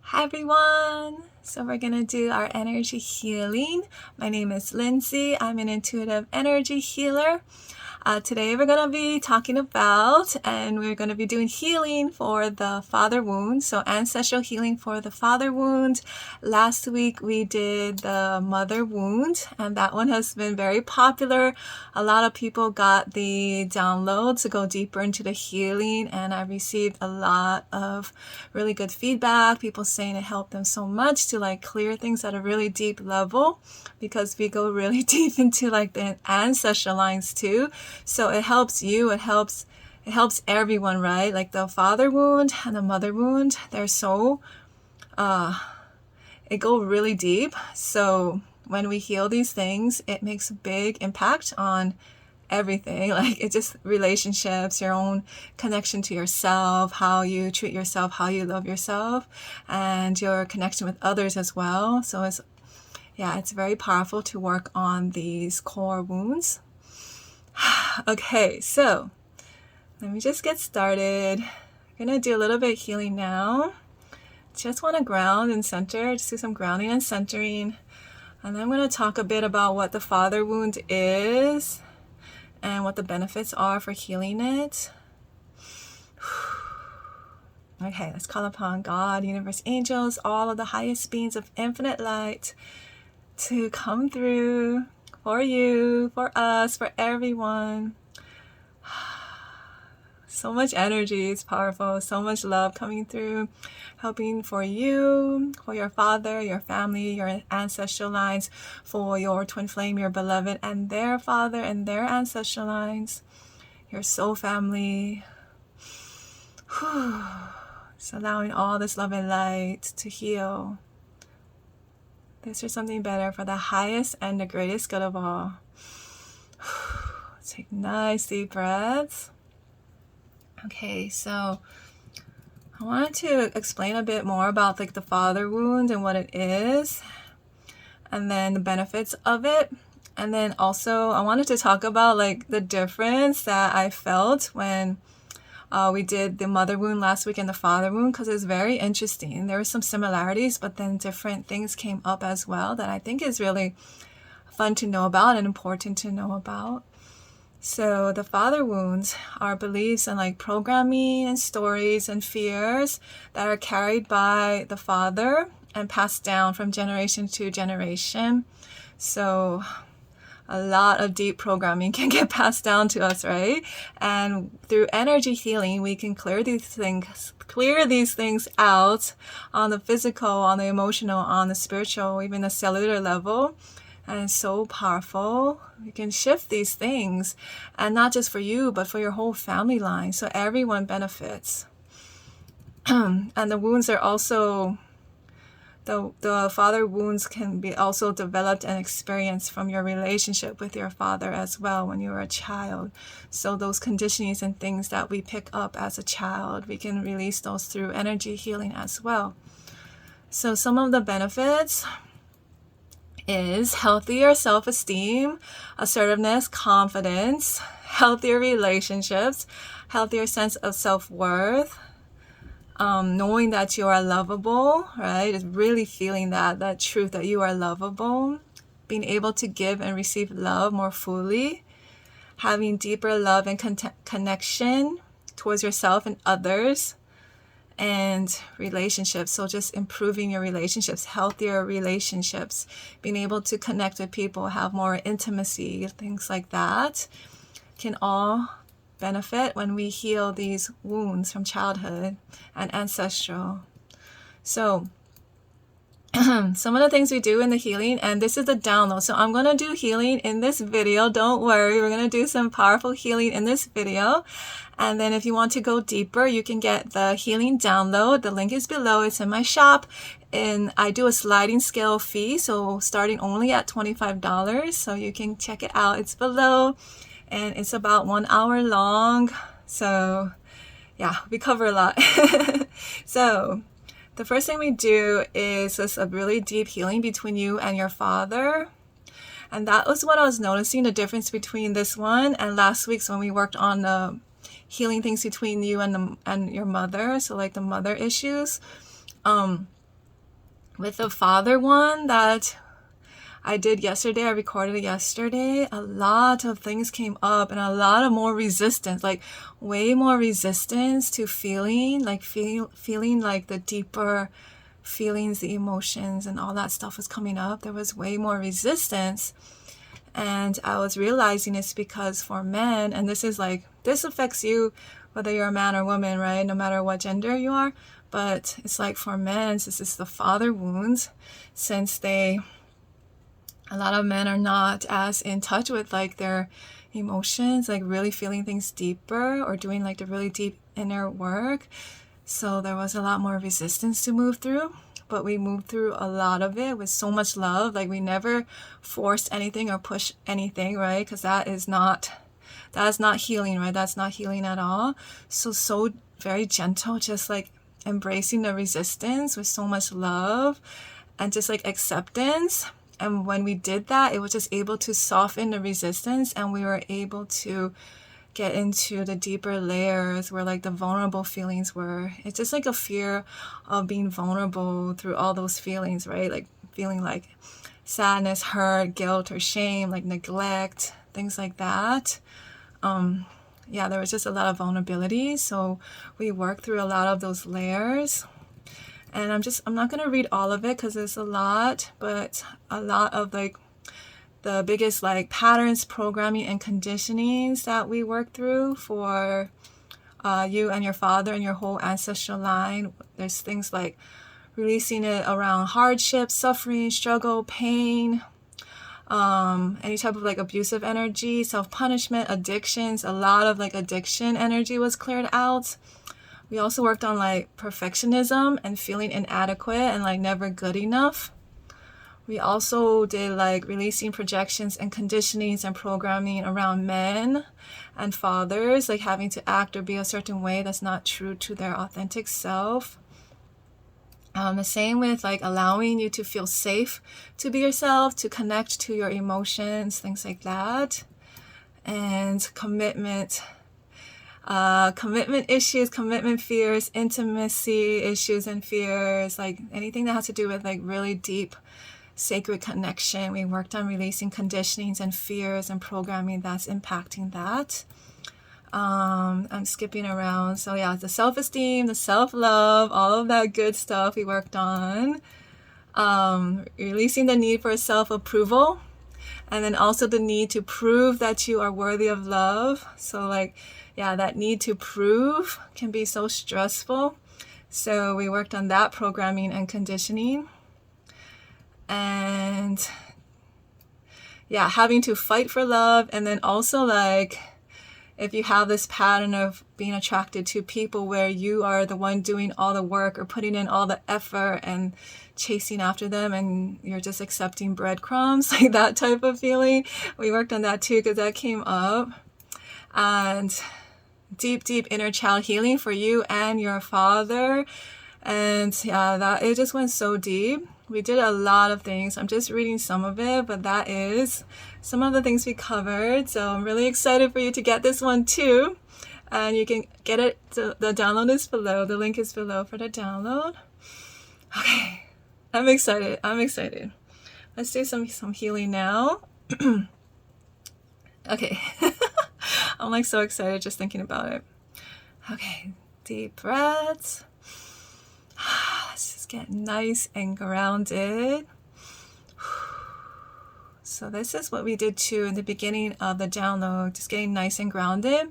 Hi everyone! So we're going to do our energy healing. My name is Lindsay. I'm an intuitive energy healer. Today we're going to be talking about, and we're going to be doing healing for the father wound. So ancestral healing for the father wound. Last week we did the mother wound, and that one has been very popular. A lot of people got the download to go deeper into the healing, and I received a lot of really good feedback. People saying it helped them so much to like clear things at a really deep level, because we go really deep into like the ancestral lines too. So it helps you, it helps everyone, right? Like the father wound and the mother wound, they're so it go really deep. So when we heal these things, it makes a big impact on everything. Like it just relationships, your own connection to yourself, how you treat yourself, how you love yourself, and your connection with others as well. So it's very powerful to work on these core wounds. Okay, so let me just get started. I'm gonna do a little bit of healing now. Just want to ground and center, just do some grounding and centering. And then I'm going to talk a bit about what the father wound is and what the benefits are for healing it. Okay, let's call upon God, universe, angels, all of the highest beings of infinite light to come through for you, for us, for everyone. So much energy, it's powerful, so much love coming through, helping for you, for your father, your family, your ancestral lines, for your twin flame, your beloved, and their father and their ancestral lines, your soul family. Just allowing all this love and light to heal. This is something better for the highest and the greatest good of all. Take nice deep breaths. Okay, so I wanted to explain a bit more about like the father wound and what it is, and then the benefits of it. And then also I wanted to talk about like the difference that I felt when we did the mother wound last week and the father wound, because it's very interesting. There were some similarities, but then different things came up as well that I think is really fun to know about and important to know about. So the father wounds are beliefs and like programming and stories and fears that are carried by the father and passed down from generation to generation. So a lot of deep programming can get passed down to us, right? And through energy healing, we can clear these things out on the physical, on the emotional, on the spiritual, even the cellular level. And it's so powerful. You can shift these things, and not just for you, but for your whole family line. So everyone benefits. And the wounds are also, the father wounds can be also developed and experienced from your relationship with your father as well when you were a child. So those conditionings and things that we pick up as a child, we can release those through energy healing as well. So some of the benefits is healthier self-esteem, assertiveness, confidence, healthier relationships, healthier sense of self-worth, knowing that you are lovable, right? It's really feeling that truth that you are lovable, being able to give and receive love more fully, having deeper love and connection towards yourself and others, and relationships. So just improving your relationships, healthier relationships, being able to connect with people, have more intimacy, things like that can all benefit when we heal these wounds from childhood and ancestral. So some of the things we do in the healing, and this is the download. So I'm going to do healing in this video. Don't worry. We're going to do some powerful healing in this video. And then if you want to go deeper, you can get the healing download. The link is below. It's in my shop. And I do a sliding scale fee. So starting only at $25. So you can check it out. It's below. And it's about 1 hour long. So yeah, we cover a lot. So the first thing we do is just a really deep healing between you and your father. And that was what I was noticing, the difference between this one and last week's when we worked on the healing things between you and your mother. So like the mother issues. with the father one that I did yesterday, I recorded it yesterday, a lot of things came up and a lot of more resistance, like way more resistance to feeling, like feeling like the deeper feelings, the emotions and all that stuff was coming up. There was way more resistance. And I was realizing it's because for men, and this is like, this affects you whether you're a man or woman, right? No matter what gender you are. But it's like for men, this is the father wounds, since a lot of men are not as in touch with like their emotions, like really feeling things deeper or doing like the really deep inner work. So there was a lot more resistance to move through, but we moved through a lot of it with so much love. Like we never forced anything or pushed anything, right? Because that is not healing, right? That's not healing at all. So very gentle, just like embracing the resistance with so much love and just like acceptance. And when we did that, it was just able to soften the resistance, and we were able to get into the deeper layers where like the vulnerable feelings were. It's just like a fear of being vulnerable through all those feelings, right? Like feeling like sadness, hurt, guilt, or shame, like neglect, things like that. Yeah, there was just a lot of vulnerability. So we worked through a lot of those layers. And I'm not going to read all of it because there's a lot, but a lot of like the biggest like patterns, programming, and conditionings that we work through for you and your father and your whole ancestral line. There's things like releasing it around hardship, suffering, struggle, pain, any type of like abusive energy, self-punishment, addictions. A lot of like addiction energy was cleared out. We also worked on like perfectionism and feeling inadequate and like never good enough. We also did like releasing projections and conditionings and programming around men and fathers, like having to act or be a certain way that's not true to their authentic self. The same with like allowing you to feel safe to be yourself, to connect to your emotions, things like that. And commitment issues, commitment fears, intimacy issues and fears, like anything that has to do with like really deep sacred connection. We worked on releasing conditionings and fears and programming that's impacting that. I'm skipping around. So yeah, the self-esteem, the self-love, all of that good stuff we worked on. Releasing the need for self-approval, and then also the need to prove that you are worthy of love. So like, yeah, that need to prove can be so stressful. So we worked on that programming and conditioning. And yeah, having to fight for love. And then also like, if you have this pattern of being attracted to people where you are the one doing all the work or putting in all the effort and chasing after them and you're just accepting breadcrumbs, like that type of feeling, we worked on that too because that came up. And deep inner child healing for you and your father. And yeah, that it just went so deep. We did a lot of things. I'm just reading some of it, but that is some of the things we covered. So I'm really excited for you to get this one too. And you can get it, the download is below. The link is below for the download. Okay, I'm excited. Let's do some healing now. Okay. I'm like so excited just thinking about it. Okay, deep breaths. Let's just get nice and grounded. So this is what we did too in the beginning of the download, just getting nice and grounded.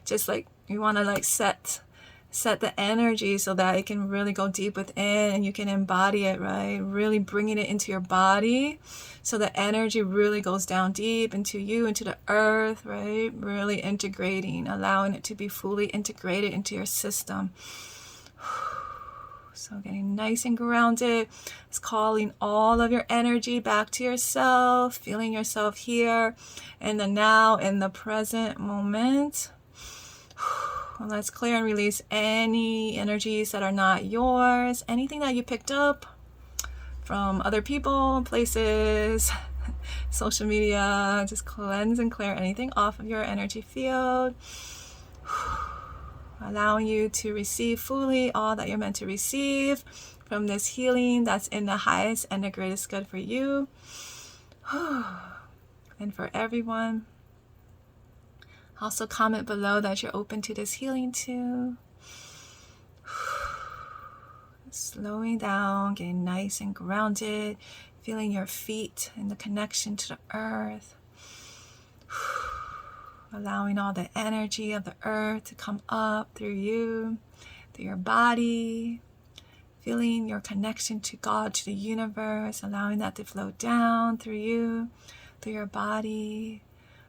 Just like you want to like set the energy so that it can really go deep within and you can embody it, right? Really bringing it into your body so the energy really goes down deep into you, into the earth, right? Really integrating, allowing it to be fully integrated into your system. So getting nice and grounded. It's calling all of your energy back to yourself, feeling yourself here in the now, in the present moment. Let's clear and release any energies that are not yours, anything that you picked up from other people, places, social media. Just cleanse and clear anything off of your energy field. Allowing you to receive fully all that you're meant to receive from this healing that's in the highest and the greatest good for you and for everyone. Also comment below that you're open to this healing too. Slowing down, getting nice and grounded, feeling your feet and the connection to the earth. Allowing all the energy of the earth to come up through you, through your body. Feeling your connection to God, to the universe, allowing that to flow down through you, through your body,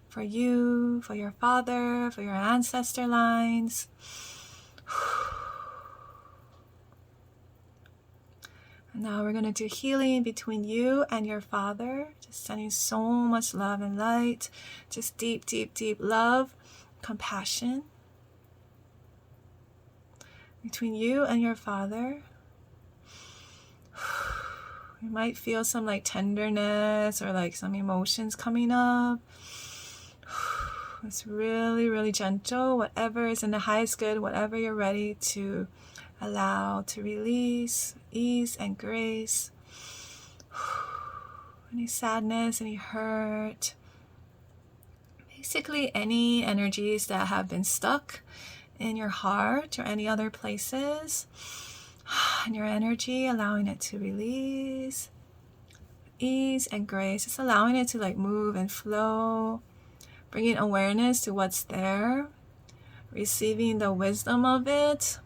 for you, for your father, for your ancestor lines. And now we're going to do healing between you and your father, just sending so much love and light, just deep, deep, deep love, compassion between you and your father. You might feel some like tenderness or like some emotions coming up. It's really, really gentle. Whatever is in the highest good, whatever you're ready to allow to release, ease and grace. Any sadness, any hurt. Basically any energies that have been stuck in your heart or any other places. And your energy, allowing it to release, ease and grace, just allowing it to like move and flow, bringing awareness to what's there, receiving the wisdom of it,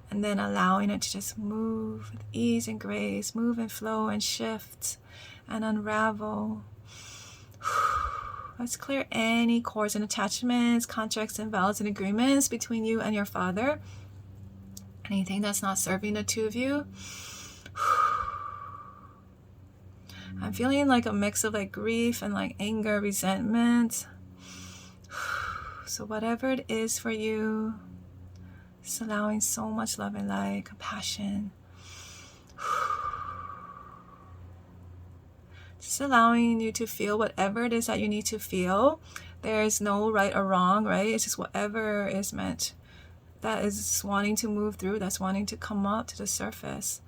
and then allowing it to just move with ease and grace, move and flow and shift and unravel. Let's clear any cords and attachments, contracts and vows and agreements between you and your father. Anything that's not serving the two of you. I'm feeling like a mix of like grief and like anger, resentment. So whatever it is for you, just allowing so much love and light, compassion. Just allowing you to feel whatever it is that you need to feel. There is no right or wrong, right? It's just whatever is meant. That is wanting to move through, that's wanting to come up to the surface.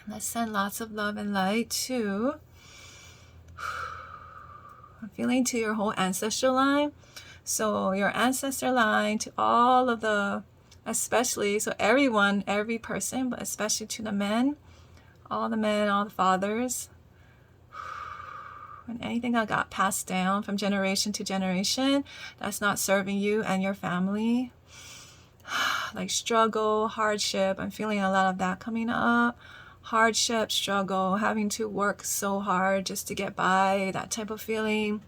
And let's send lots of love and light to, I'm feeling to your whole ancestral line. So your ancestor line to all of the, especially, so everyone, every person, but especially to the men, all the fathers. And anything that got passed down from generation to generation that's not serving you and your family. Like struggle, hardship. I'm feeling a lot of that coming up. Hardship, struggle, having to work so hard just to get by. That type of feeling.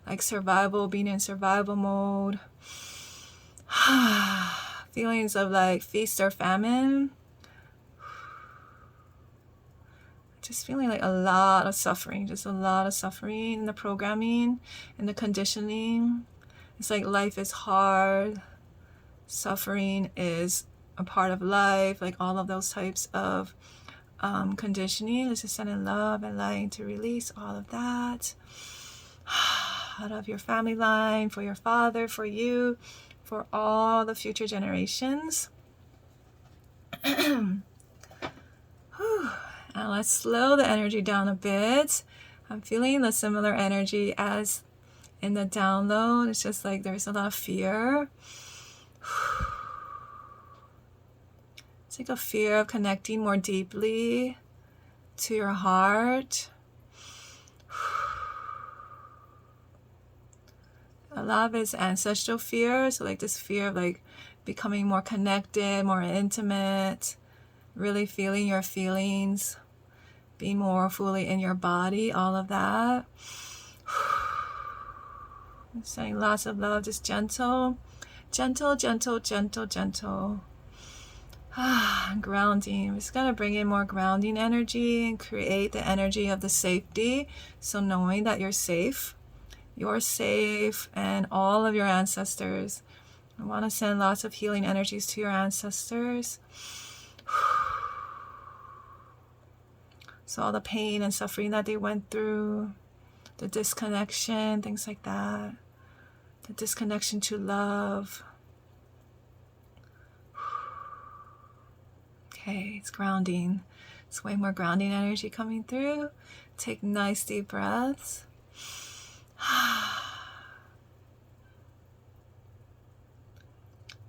Like survival, being in survival mode. Feelings of like feast or famine. Just feeling like a lot of suffering, just a lot of suffering in the programming, in the conditioning. It's like life is hard. Suffering is a part of life, like all of those types of conditioning. Let's just send in love and light to release all of that. Out of your family line, for your father, for you, for all the future generations. Now let's slow the energy down a bit. I'm feeling the similar energy as in the download. It's just like there's a lot of fear. It's like a fear of connecting more deeply to your heart. A lot of it's ancestral fear. So like this fear of like becoming more connected, more intimate, really feeling your feelings, being more fully in your body, all of that. Sending lots of love, just gentle, gentle, gentle, gentle, gentle. Grounding. We're just going to bring in more grounding energy and create the energy of the safety. So knowing that you're safe, and all of your ancestors. I want to send lots of healing energies to your ancestors. So all the pain and suffering that they went through, the disconnection, things like that, the disconnection to love. Okay, it's grounding. It's way more grounding energy coming through. Take nice deep breaths.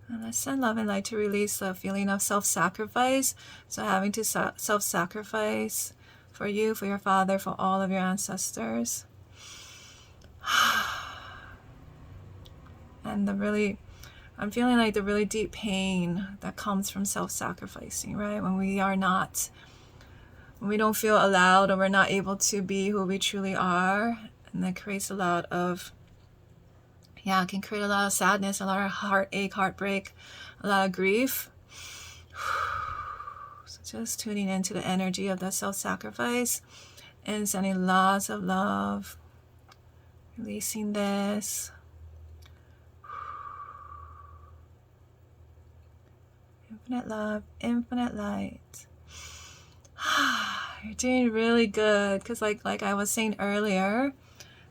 And let's send love and light to release the feeling of self-sacrifice. So having to self-sacrifice for you, for your father, for all of your ancestors. And I'm feeling like the really deep pain that comes from self-sacrificing, right? When we don't feel allowed, or we're not able to be who we truly are. And that creates a lot of, it can create a lot of sadness, a lot of heartache, heartbreak, a lot of grief. So just tuning into the energy of the self-sacrifice and sending lots of love. Releasing this. Infinite love, infinite light. You're doing really good, because like I was saying earlier,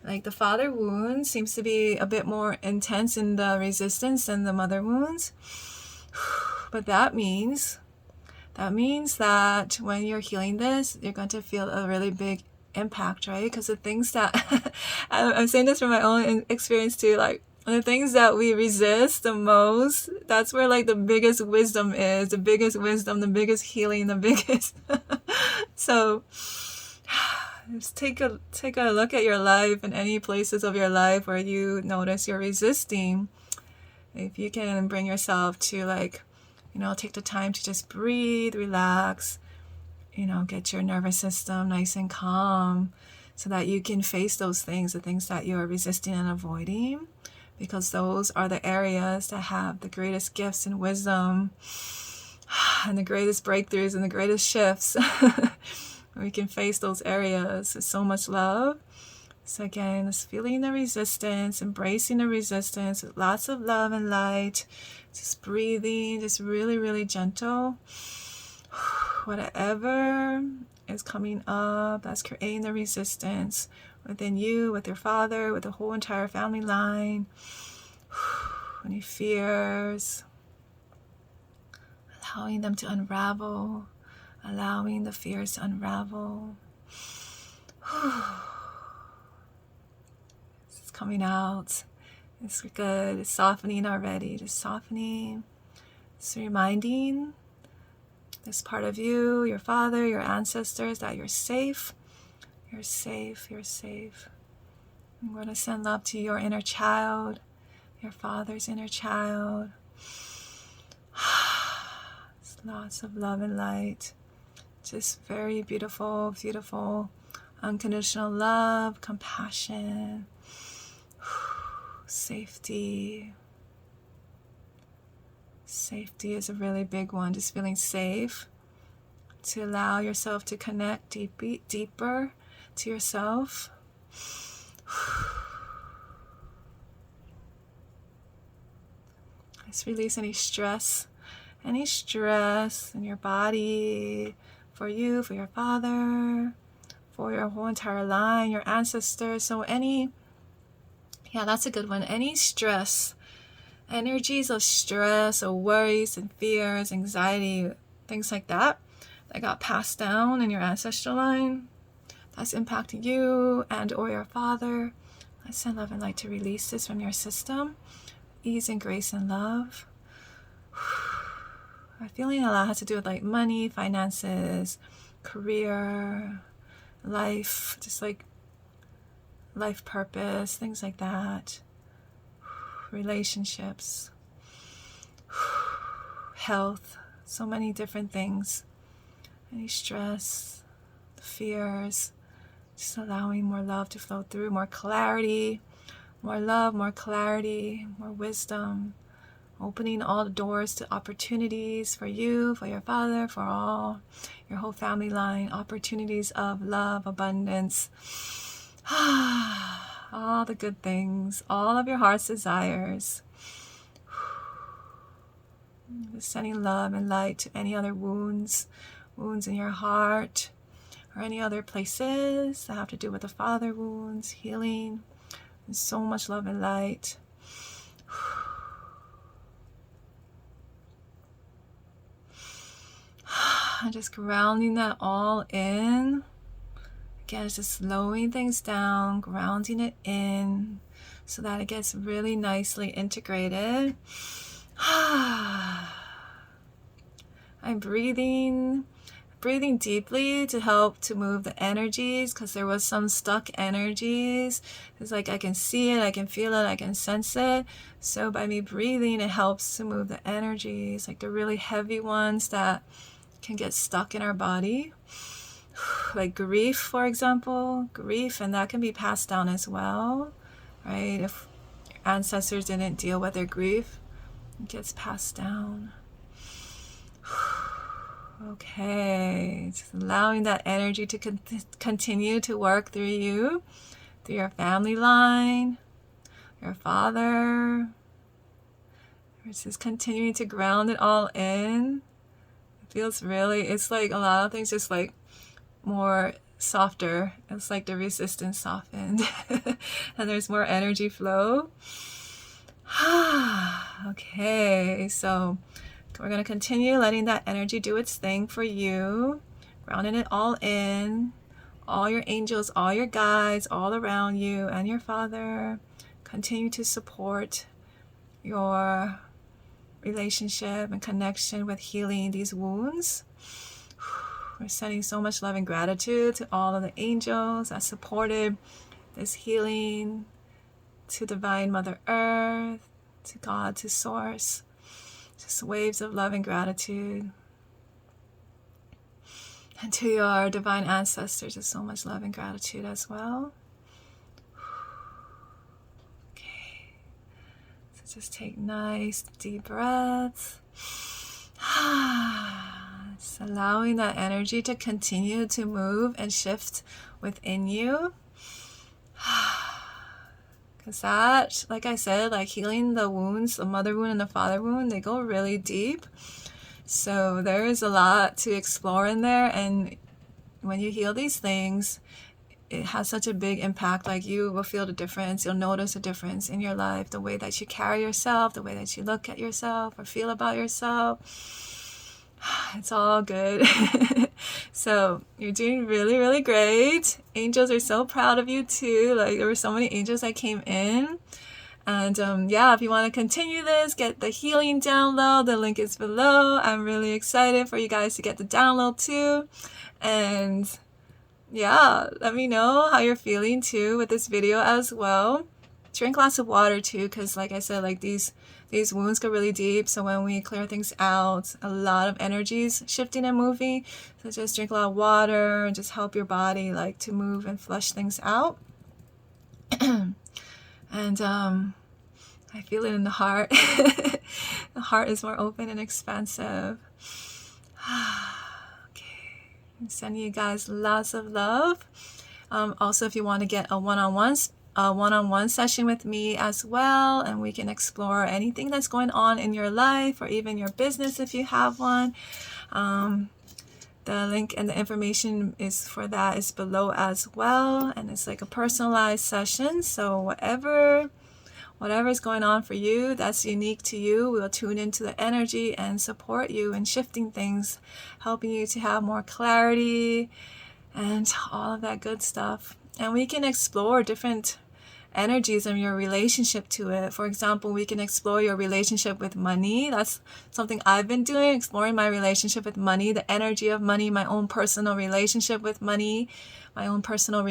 like the father wound seems to be a bit more intense in the resistance than the mother wounds. But that means that when you're healing this, you're going to feel a really big impact, right? Because the things that I'm saying this from my own experience too, like the things that we resist the most, that's where like the biggest wisdom is, the biggest healing, the biggest so just take a look at your life and any places of your life where you notice you're resisting. If you can bring yourself to take the time to just breathe, relax, get your nervous system nice and calm so that you can face those things, the things that you are resisting and avoiding, because those are the areas that have the greatest gifts and wisdom and the greatest breakthroughs and the greatest shifts. We can face those areas with so much love. So again, just feeling the resistance, embracing the resistance with lots of love and light. Just breathing, just really, really gentle. Whatever is coming up that's creating the resistance within you, with your father, with the whole entire family line. Any fears, allowing them to unravel, allowing the fears to unravel. It's coming out. It's good. It's softening already. Just softening. It's reminding this part of you, your father, your ancestors, that you're safe. You're safe. You're safe. I'm going to send love to your inner child, your father's inner child. It's lots of love and light. Just very beautiful, beautiful, unconditional love, compassion, safety. Safety is a really big one. Just feeling safe, to allow yourself to connect deeper to yourself. Let's release any stress in your body, for you, for your father, for your whole entire line, your ancestors. So that's a good one. Any stress, energies of stress or worries and fears, anxiety, things like that got passed down in your ancestral line, that's impacting you and or your father. I send love and light to release this from your system. Ease and grace and love. I'm feeling a lot has to do with money, finances, career, life, just life purpose, things like that. Relationships, health, so many different things. Any stress, fears, just allowing more love to flow through, more clarity, more love, more clarity, more wisdom, opening all the doors to opportunities for you, for your father, for all, your whole family line, opportunities of love, abundance, all the good things, all of your heart's desires. Just sending love and light to any other wounds in your heart, or any other places that have to do with the father wounds, healing, and so much love and light. Just grounding that all in. Again, it's just slowing things down, grounding it in so that it gets really nicely integrated. I'm breathing deeply to help to move the energies, because there was some stuck energies. It's like I can see it, I can feel it, I can sense it. So by me breathing, it helps to move the energies, like the really heavy ones that can get stuck in our body. Like grief, for example, and that can be passed down as well, right? If your ancestors didn't deal with their grief, it gets passed down. Okay, just allowing that energy to continue to work through you, through your family line, your father. It's just continuing to ground it all in. It feels really, it's like a lot of things just like more softer. It's like the resistance softened and there's more energy flow. Okay, so we're going to continue letting that energy do its thing for you, grounding it all in, all your angels, all your guides, all around you, and your father. Continue to support your relationship and connection with healing these wounds. We're sending so much love and gratitude to all of the angels that supported this healing, to Divine Mother Earth, to God, to Source. Just waves of love and gratitude. And to your divine ancestors, just so much love and gratitude as well. Okay. So just take nice deep breaths. Just allowing that energy to continue to move and shift within you. Because that, like I said, like healing the wounds, the mother wound and the father wound, they go really deep. So there is a lot to explore in there. And when you heal these things, it has such a big impact. Like you will feel the difference. You'll notice a difference in your life, the way that you carry yourself, the way that you look at yourself or feel about yourself. It's all good. So you're doing really, really great. Angels are so proud of you too. Like there were so many angels that came in. And yeah, if you want to continue this, get the healing download. The link is below. I'm really excited for you guys to get the download too. And yeah, let me know how you're feeling too with this video as well. Drink lots of water too, because like I said, like these wounds go really deep. So when we clear things out, a lot of energies shifting and moving. So just drink a lot of water and just help your body like to move and flush things out. And I feel it in the heart. The heart is more open and expansive. Okay, I'm sending you guys lots of love. Also, if you want to get a one-on-one session with me as well, and we can explore anything that's going on in your life or even your business if you have one. The link and the information is for that is below as well, and it's like a personalized session. So whatever is going on for you that's unique to you, we'll tune into the energy and support you in shifting things, helping you to have more clarity and all of that good stuff. And we can explore different energies and your relationship to it. For example, we can explore your relationship with money. That's something I've been doing, exploring my relationship with money, the energy of money, my own personal relationship with money, my own personal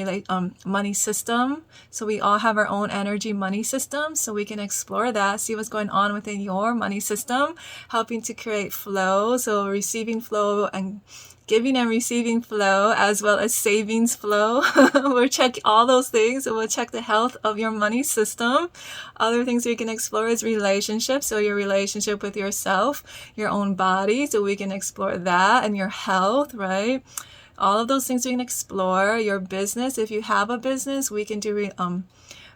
money system. So we all have our own energy money system. So we can explore that, see what's going on within your money system, helping to create flow. So receiving flow and giving and receiving flow, as well as savings flow. We'll check all those things, and we'll check the health of your money system. Other things we can explore is relationships, so your relationship with yourself, your own body, so we can explore that, and your health, right? All of those things we can explore. Your business, if you have a business, we can do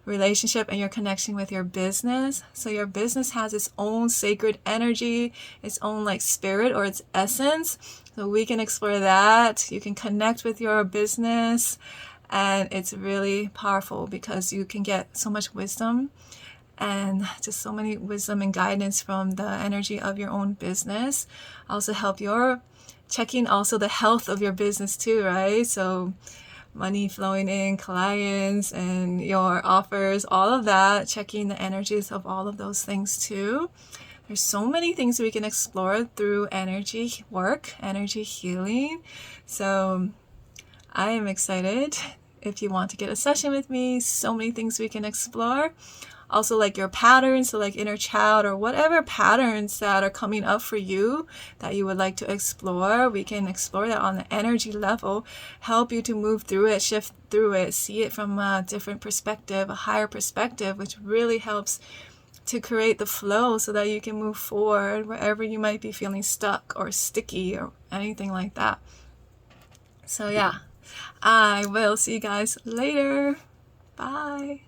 relationship and your connection with your business. So your business has its own sacred energy, its own like spirit or its essence. So we can explore that. You can connect with your business, and it's really powerful because you can get so much wisdom and just so many wisdom and guidance from the energy of your own business. Also help your checking also the health of your business too, right? So money flowing in, clients and your offers, all of that, checking the energies of all of those things too. There's so many things we can explore through energy work, energy healing. So I am excited. If you want to get a session with me, so many things we can explore. Also like your patterns, so like inner child or whatever patterns that are coming up for you that you would like to explore, we can explore that on the energy level, help you to move through it, shift through it, see it from a different perspective, a higher perspective, which really helps to create the flow so that you can move forward wherever you might be feeling stuck or sticky or anything like that. So yeah, I will see you guys later. Bye.